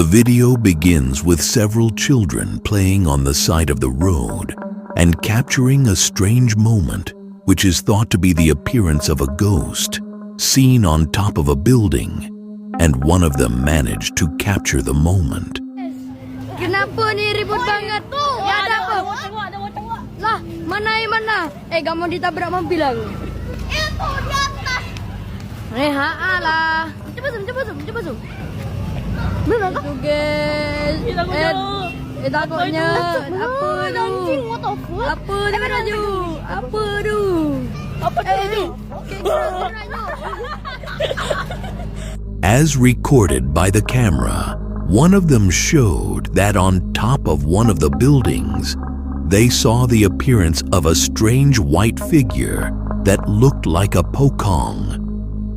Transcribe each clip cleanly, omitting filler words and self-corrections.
The video begins with several children playing on the side of the road and capturing a strange moment, which is thought to be the appearance of a ghost seen on top of a building, and one of them managed to capture the moment. Kenapa ni ribut banget? Ya ada apa? Lah, mana? Gak mau ditabrak mobil aku. Itu di atas. Lah. Coba zoom. Mana tu guys? Takutnya apa tu? As recorded by the camera, one of them showed that on top of one of the buildings, they saw the appearance of a strange white figure that looked like a Pocong.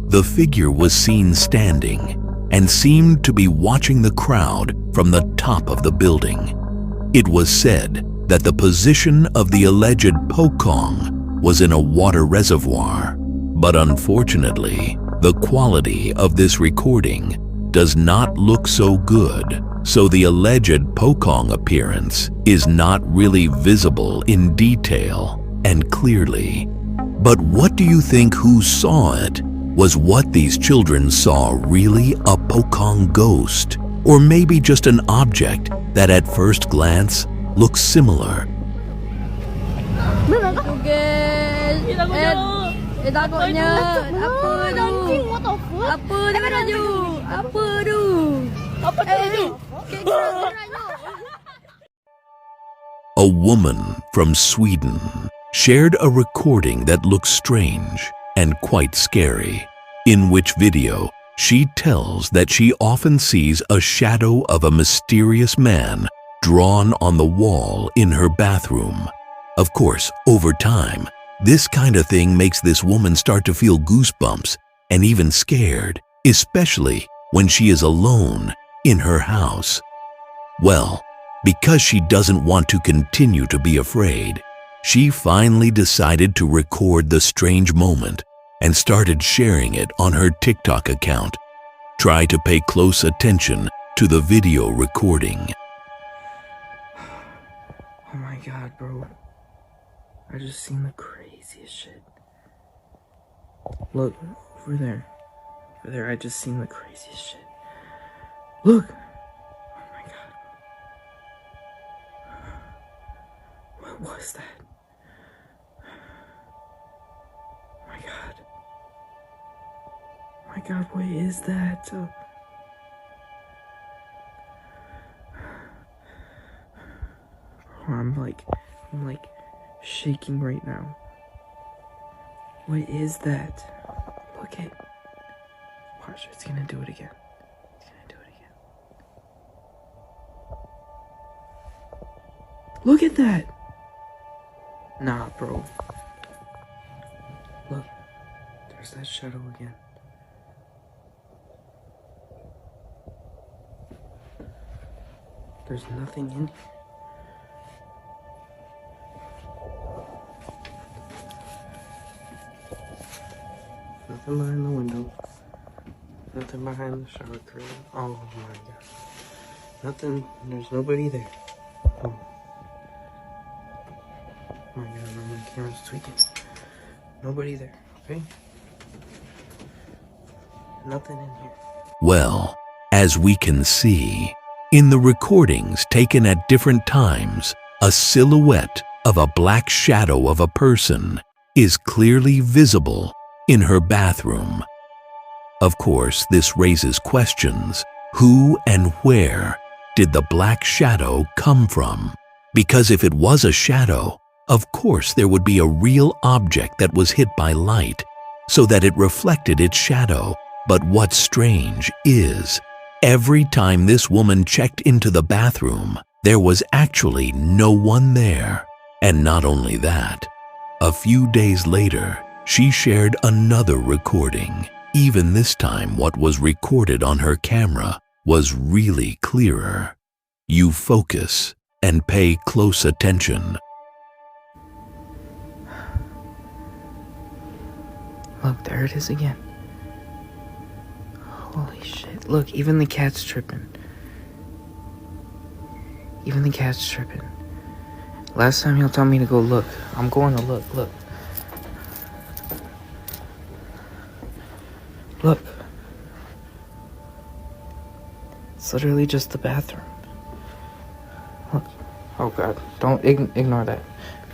The figure was seen standing and seemed to be watching the crowd from the top of the building. It was said that the position of the alleged Pocong was in a water reservoir, but unfortunately, the quality of this recording does not look so good, so the alleged Pocong appearance is not really visible in detail and clearly. But what do you think who saw it? Was what these children saw really a Pocong ghost? Or maybe just an object that at first glance looks similar? Takutnya apa tu? A woman from Sweden shared a recording that looks strange and quite scary, in which video she tells that she often sees a shadow of a mysterious man drawn on the wall in her bathroom. Of course, over time, this kind of thing makes this woman start to feel goosebumps and even scared, especially when she is alone in her house. Well, because she doesn't want to continue to be afraid, she finally decided to record the strange moment and started sharing it on her TikTok account. Try to pay close attention to the video recording. Oh my god, bro. I just seen the craziest shit. Look, over there. Over there, I just seen the craziest shit. Look! Oh my god. What was that? Oh my god. Oh my god, what is that? I'm like shaking right now. What is that? Look at. Watch, it's gonna do it again. It's gonna do it again. Look at that! Nah, bro. Look, there's that shadow again. There's nothing in here. Nothing behind the window. Nothing behind the shower curtain. Oh my god. Nothing. There's nobody there. Oh my god, my camera's tweaking. Nobody there, okay? Nothing in here. Well, as we can see, in the recordings taken at different times, a silhouette of a black shadow of a person is clearly visible in her bathroom. Of course, this raises questions. Who and where did the black shadow come from? Because if it was a shadow, of course there would be a real object that was hit by light, so that it reflected its shadow. But what's strange is, every time this woman checked into the bathroom, there was actually no one there. And not only that, a few days later, she shared another recording. Even this time, what was recorded on her camera was really clearer. You focus and pay close attention. Look, there it is again. Holy shit. Look, even the cat's tripping. Even the cat's tripping. Last time he'll tell me to go look. I'm going to look. Look. Look. It's literally just the bathroom. Look. Oh God. Don't ignore that.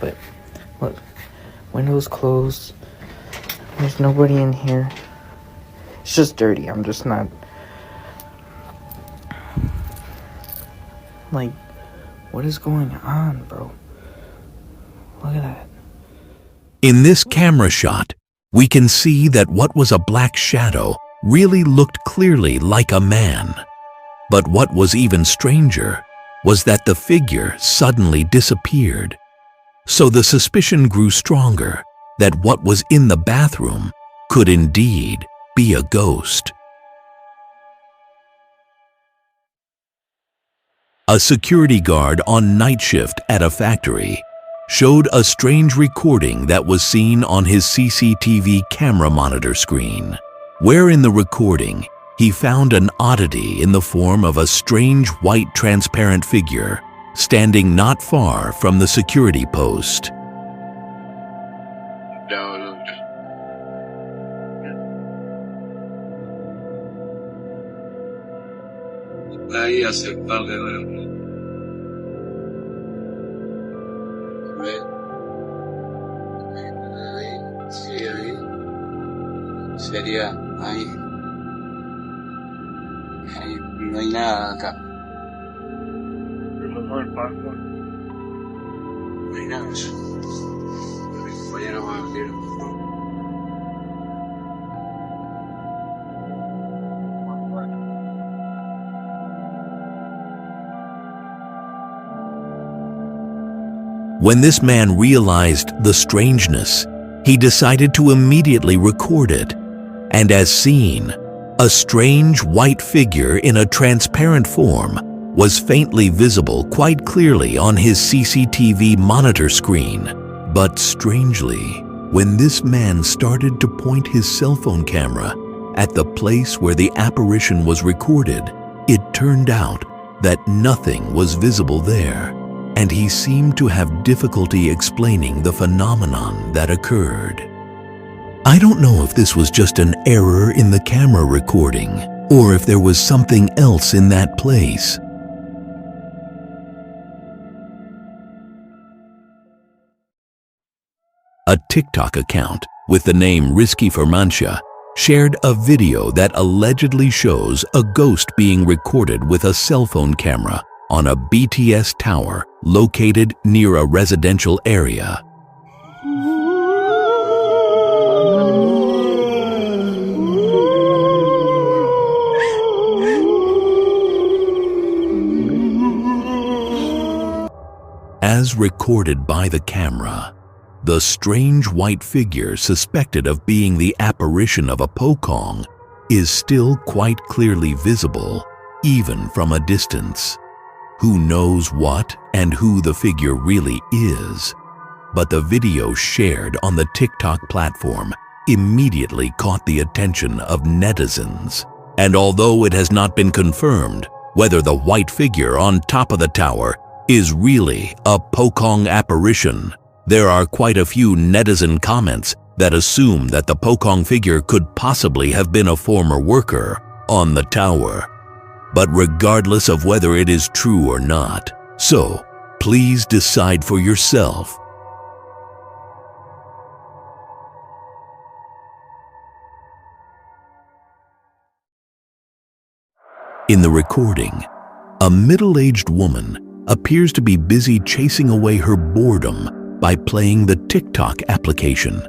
But look. Windows closed. There's nobody in here. It's just dirty. I'm just not... Like, what is going on, bro? Look at that. In this camera shot, we can see that what was a black shadow really looked clearly like a man. But what was even stranger was that the figure suddenly disappeared. So the suspicion grew stronger that what was in the bathroom could indeed be a ghost. A security guard on night shift at a factory showed a strange recording that was seen on his CCTV camera monitor screen, where in the recording he found an oddity in the form of a strange white transparent figure standing not far from the security post. Ahí aceptarle, ¿ves? Ahí, sí, ahí. Sería ahí. Ahí no hay nada acá. No hay nada. Mi compañero va a venir. When this man realized the strangeness, he decided to immediately record it. And as seen, a strange white figure in a transparent form was faintly visible quite clearly on his CCTV monitor screen. But strangely, when this man started to point his cell phone camera at the place where the apparition was recorded, it turned out that nothing was visible there, and he seemed to have difficulty explaining the phenomenon that occurred. I don't know if this was just an error in the camera recording, or if there was something else in that place. A TikTok account with the name Risky Fermancia shared a video that allegedly shows a ghost being recorded with a cell phone camera on a BTS tower located near a residential area. As recorded by the camera, the strange white figure suspected of being the apparition of a Pocong is still quite clearly visible, even from a distance. Who knows what and who the figure really is? But the video shared on the TikTok platform immediately caught the attention of netizens. And although it has not been confirmed whether the white figure on top of the tower is really a Pocong apparition, there are quite a few netizen comments that assume that the Pocong figure could possibly have been a former worker on the tower. But regardless of whether it is true or not, so please decide for yourself. In the recording, a middle-aged woman appears to be busy chasing away her boredom by playing the TikTok application.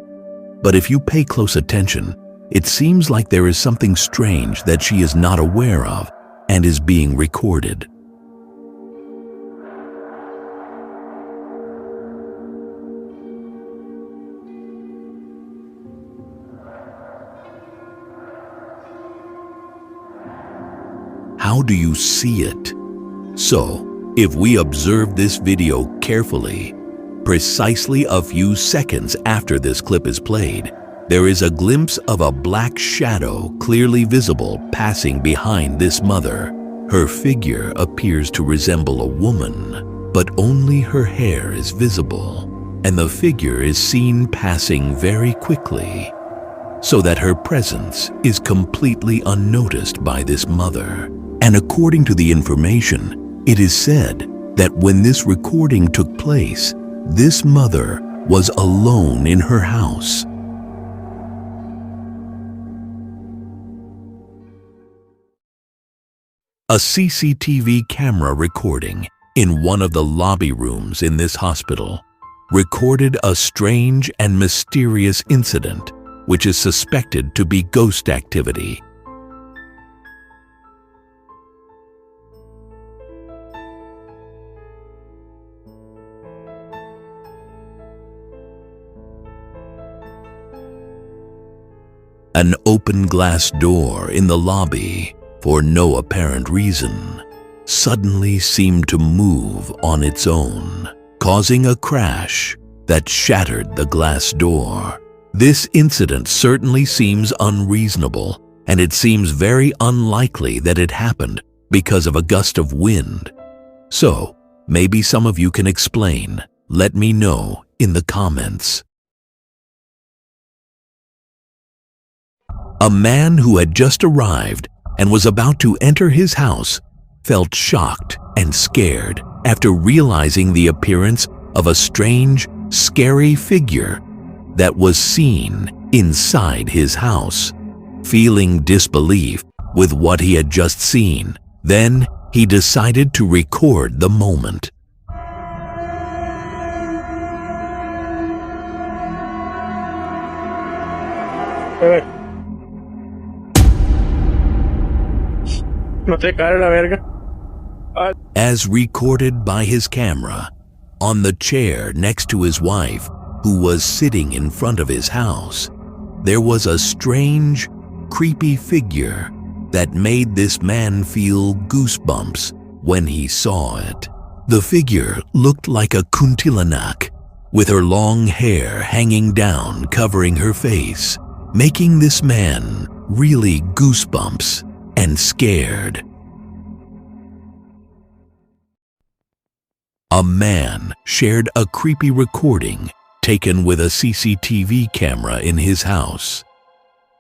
But if you pay close attention, it seems like there is something strange that she is not aware of and is being recorded. How do you see it? So, if we observe this video carefully, precisely a few seconds after this clip is played, there is a glimpse of a black shadow clearly visible passing behind this mother. Her figure appears to resemble a woman, but only her hair is visible, and the figure is seen passing very quickly, so that her presence is completely unnoticed by this mother. And according to the information, it is said that when this recording took place, this mother was alone in her house. A CCTV camera recording in one of the lobby rooms in this hospital recorded a strange and mysterious incident which is suspected to be ghost activity. An open glass door in the lobby, for no apparent reason, suddenly seemed to move on its own, causing a crash that shattered the glass door. This incident certainly seems unreasonable, and it seems very unlikely that it happened because of a gust of wind. So, maybe some of you can explain. Let me know in the comments. A man who had just arrived and was about to enter his house felt shocked and scared after realizing the appearance of a strange, scary figure that was seen inside his house. Feeling disbelief with what he had just seen, then he decided to record the moment. As recorded by his camera, on the chair next to his wife, who was sitting in front of his house, there was a strange, creepy figure that made this man feel goosebumps when he saw it. The figure looked like a kuntilanak, with her long hair hanging down covering her face, making this man really goosebumps and scared. A man shared a creepy recording taken with a CCTV camera in his house,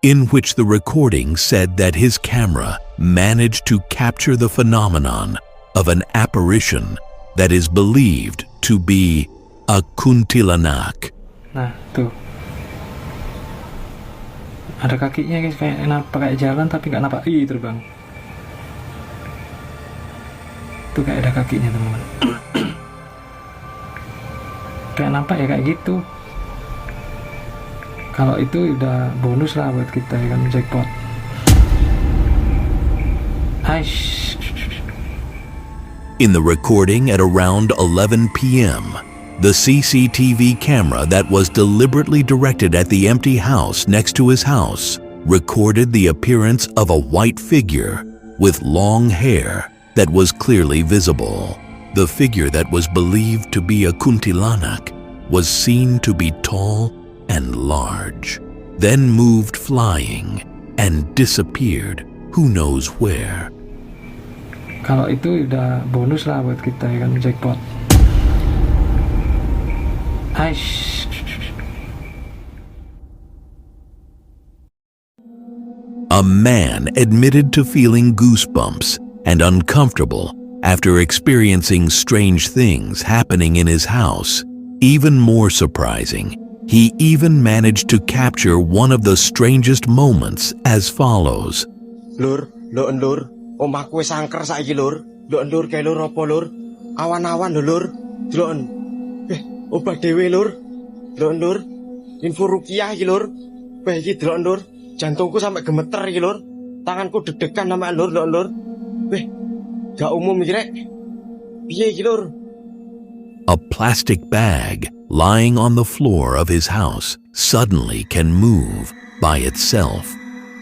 in which the recording said that his camera managed to capture the phenomenon of an apparition that is believed to be a kuntilanak. Nah, tuh. Ada kakinya guys, kayak jalan tapi nggak napak. Ih, terbang. Tuh kayak ada kakinya teman-teman. Kayak nampak ya kayak gitu. Kalau itu udah bonus lah buat kita ya kan, jackpot. Aish. In the recording at around 11 p.m., the CCTV camera that was deliberately directed at the empty house next to his house recorded the appearance of a white figure with long hair that was clearly visible. The figure that was believed to be a kuntilanak was seen to be tall and large, then moved flying and disappeared who knows where. Kalau itu udah bonus lah buat kita ya kan, jackpot. Aish. A man admitted to feeling goosebumps and uncomfortable after experiencing strange things happening in his house. Even more surprising, he even managed to capture one of the strangest moments as follows. Lur, omahku wis angker saiki lur. Lur, kae lur apa lur? Awan-awan lur. Delok. Obah dhewe lur. Lur. Info rukiah iki lur. Wah iki delok lur. Jantungku sampai gemeter iki lur. Tanganku deg-degan sama lur. Weh, gak umum iki rek. Piye iki lur? A plastic bag lying on the floor of his house suddenly can move by itself,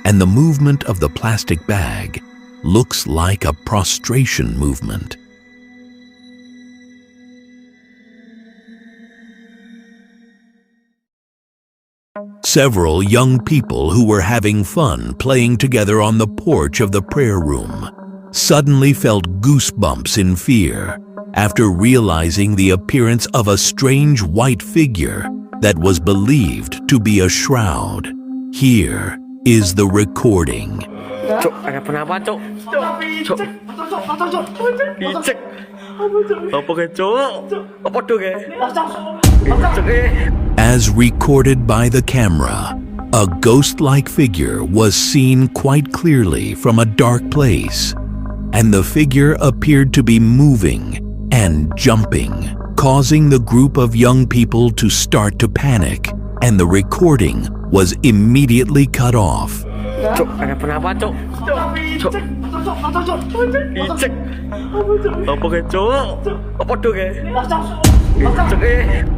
and the movement of the plastic bag looks like a prostration movement. Several young people who were having fun playing together on the porch of the prayer room suddenly felt goosebumps in fear after realizing the appearance of a strange white figure that was believed to be a shroud. Here is the recording. Cuk, ada penapa, Cuk? Cuk. Icek. Apa ke, Cuk? Apa tuh ke? Icek. As recorded by the camera, a ghost-like figure was seen quite clearly from a dark place, and the figure appeared to be moving and jumping, causing the group of young people to start to panic, and the recording was immediately cut off. Cuk, ada penapa, Cuk? Cuk. Icek. Apa ke, Cuk? Apa tuh ke? Icek.